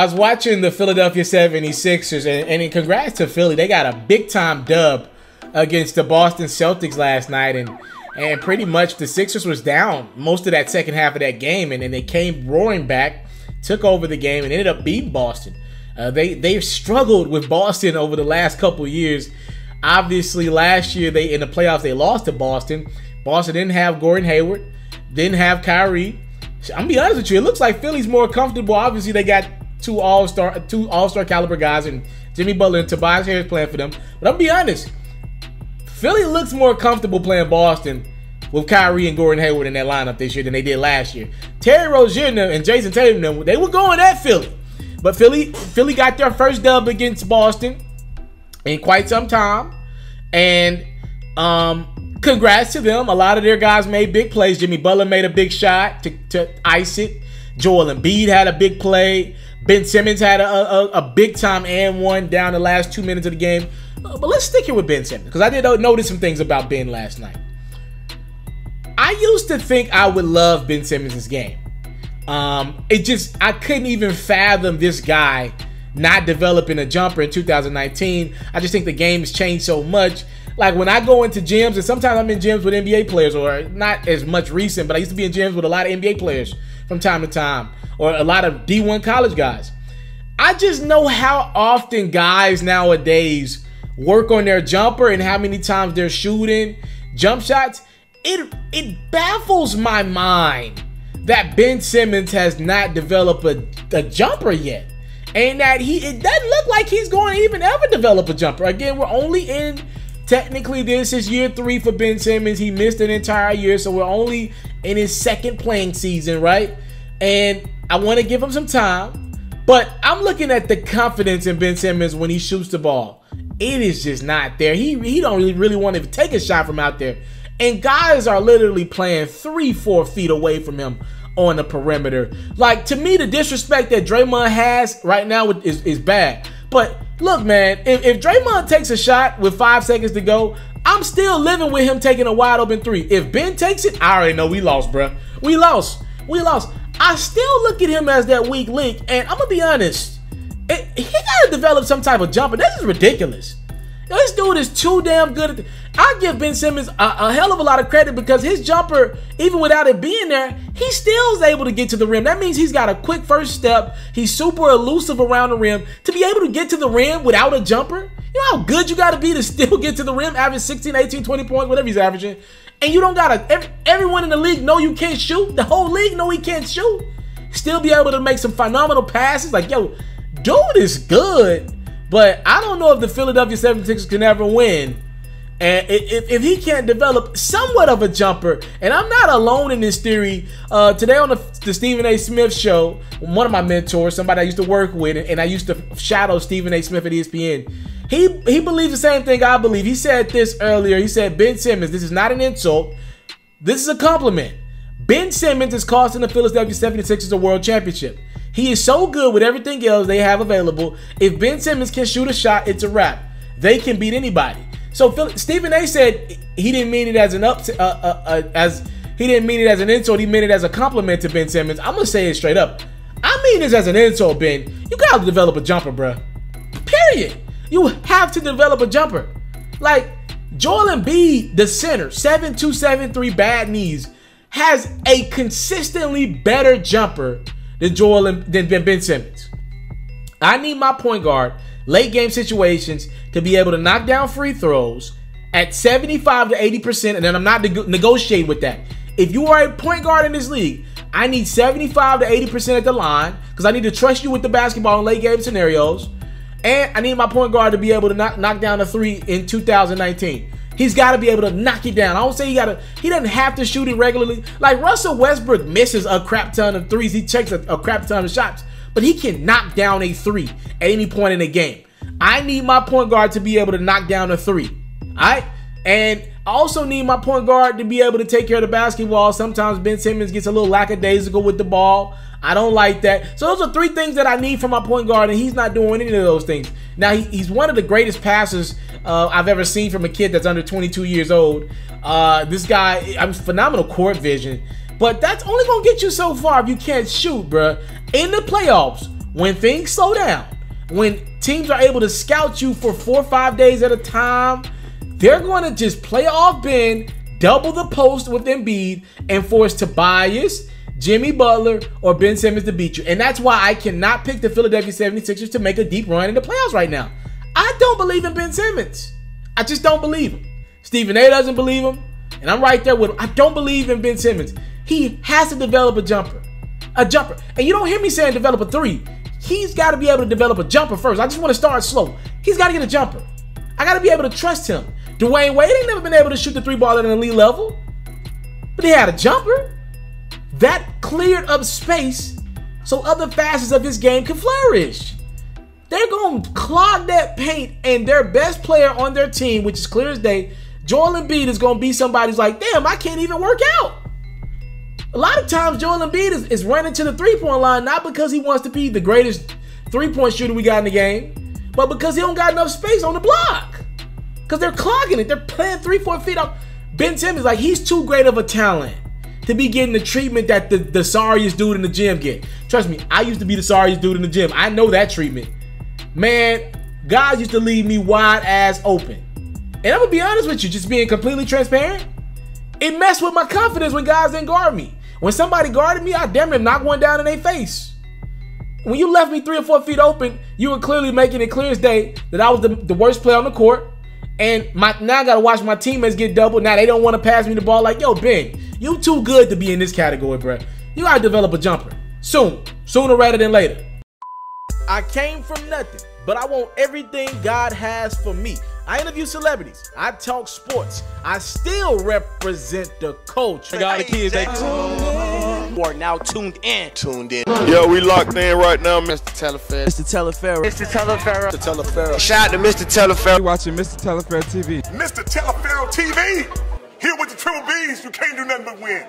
I was watching the Philadelphia 76ers, and congrats to Philly. They got a big-time dub against the Boston Celtics last night, and pretty much the Sixers was down most of that second half of that game, and then they came roaring back, took over the game, and ended up beating Boston. They've struggled with Boston over the last couple of years. Obviously, last year in the playoffs they lost to Boston. Boston didn't have Gordon Hayward, didn't have Kyrie. I'm gonna be honest with you, it looks like Philly's more comfortable. Obviously, they got two all-star caliber guys, and Jimmy Butler and Tobias Harris playing for them. But I'm gonna be honest, Philly looks more comfortable playing Boston with Kyrie and Gordon Hayward in that lineup this year than they did last year. Terry Rozier and Jason Tatum, they were going at Philly. But Philly got their first dub against Boston in quite some time. And congrats to them. A lot of their guys made big plays. Jimmy Butler made a big shot to ice it. Joel Embiid had a big play. Ben Simmons had a big-time and one down the last 2 minutes of the game. But let's stick here with Ben Simmons, because I did notice some things about Ben last night. I used to think I would love Ben Simmons' game. I couldn't even fathom this guy not developing a jumper in 2019. I just think the game has changed so much. Like when I go into gyms, and sometimes I'm in gyms with NBA players, or not as much recent, but I used to be in gyms with a lot of NBA players from time to time, or a lot of D1 college guys. I just know how often guys nowadays work on their jumper and how many times they're shooting jump shots. It baffles my mind that Ben Simmons has not developed a jumper yet, and that it doesn't look like he's going to even ever develop a jumper. Again, we're only in, technically this is year 3 for Ben Simmons. He missed an entire year, so we're only in his second playing season, right? And I want to give him some time, but I'm looking at the confidence in Ben Simmons when he shoots the ball. It is just not there. He don't really want to take a shot from out there. And guys are literally playing 3-4 feet away from him on the perimeter. Like, to me, the disrespect that Draymond has right now is bad. But look, man, if Draymond takes a shot with 5 seconds to go, I'm still living with him taking a wide open 3. If Ben takes it, I already know we lost, bro. We lost. I still look at him as that weak link, and I'm gonna be honest, he gotta develop some type of jumper. This is ridiculous. This dude is too damn good. I give Ben Simmons a hell of a lot of credit, because his jumper, even without it being there, he still is able to get to the rim. That means he's got a quick first step. He's super elusive around the rim. To be able to get to the rim without a jumper, you know how good you got to be to still get to the rim, average 16, 18, 20 points, whatever he's averaging. And you don't got to, everyone in the league know you can't shoot. The whole league know he can't shoot. Still be able to make some phenomenal passes. Like, yo, dude is good. But I don't know if the Philadelphia 76ers can ever win, and if he can't develop somewhat of a jumper. And I'm not alone in this theory. Today on the Stephen A. Smith show, one of my mentors, somebody I used to work with, and I used to shadow Stephen A. Smith at ESPN, he believes the same thing I believe. He said this earlier. He said, Ben Simmons, this is not an insult. This is a compliment. Ben Simmons is costing the Philadelphia 76ers a world championship. He is so good with everything else they have available. If Ben Simmons can shoot a shot, it's a wrap. They can beat anybody. So Stephen A. said he didn't mean it as he didn't mean it as an insult. He meant it as a compliment to Ben Simmons. I'm gonna say it straight up. I mean this as an insult, Ben. You gotta develop a jumper, bro. Period. You have to develop a jumper. Like Joel Embiid, the center, 7'2", 7'3", bad knees, has a consistently better jumper than Ben Simmons. I need my point guard, late game situations, to be able to knock down free throws at 75 to 80%, and then I'm not negotiating with that. If you are a point guard in this league, I need 75 to 80% at the line, because I need to trust you with the basketball in late game scenarios, and I need my point guard to be able to knock down a 3 in 2019. He's got to be able to knock it down. I don't say he doesn't have to shoot it regularly. Like Russell Westbrook misses a crap ton of threes. He takes a crap ton of shots, but he can knock down a 3 at any point in the game. I need my point guard to be able to knock down a 3. All right? And I also need my point guard to be able to take care of the basketball. Sometimes Ben Simmons gets a little lackadaisical with the ball. I don't like that. So those are 3 things that I need from my point guard, and he's not doing any of those things. Now, he's one of the greatest passers I've ever seen from a kid that's under 22 years old. This guy, phenomenal court vision. But that's only going to get you so far if you can't shoot, bruh. In the playoffs, when things slow down, when teams are able to scout you for 4 or 5 days at a time, they're going to just play off Ben, double the post with Embiid, and force Tobias, Jimmy Butler, or Ben Simmons to beat you. And that's why I cannot pick the Philadelphia 76ers to make a deep run in the playoffs right now. I don't believe in Ben Simmons. I just don't believe him. Stephen A doesn't believe him. And I'm right there with him. I don't believe in Ben Simmons. He has to develop a jumper. A jumper. And you don't hear me saying develop a three. He's got to be able to develop a jumper first. I just want to start slow. He's got to get a jumper. I got to be able to trust him. Dwayne Wade ain't never been able to shoot the three ball at an elite level. But he had a jumper. That cleared up space so other facets of his game can flourish. They're going to clog that paint, and their best player on their team, which is clear as day, Joel Embiid, is going to be somebody who's like, damn, I can't even work out. A lot of times Joel Embiid is running to the three-point line, not because he wants to be the greatest three-point shooter we got in the game, but because he don't got enough space on the block. Because they're clogging it. They're playing 3-4 feet up. Ben Simmons, like, he's too great of a talent to be getting the treatment that the sorriest dude in the gym get. Trust me, I used to be the sorriest dude in the gym. I know that treatment. Man, guys used to leave me wide ass open. And I'm going to be honest with you, just being completely transparent, it messed with my confidence when guys didn't guard me. When somebody guarded me, I damn near knocked one down in their face. When you left me 3 or 4 feet open, you were clearly making it clear as day that I was the worst player on the court. And now I got to watch my teammates get doubled. Now they don't want to pass me the ball. Like, yo, Ben, you too good to be in this category, bro. You got to develop a jumper. Soon. Sooner rather than later. I came from nothing, but I want everything God has for me. I interview celebrities. I talk sports. I still represent the culture. All the kids, they who are now tuned in. Yo, we locked in right now, Mr.Taliaferro. Mr.Taliaferro. Mr. Taliaferro. Shout out to Mr. Taliaferro. You're watching Mr.Taliaferro TV. Mr. Taliaferro TV. Here with the triple B's, you can't do nothing but win.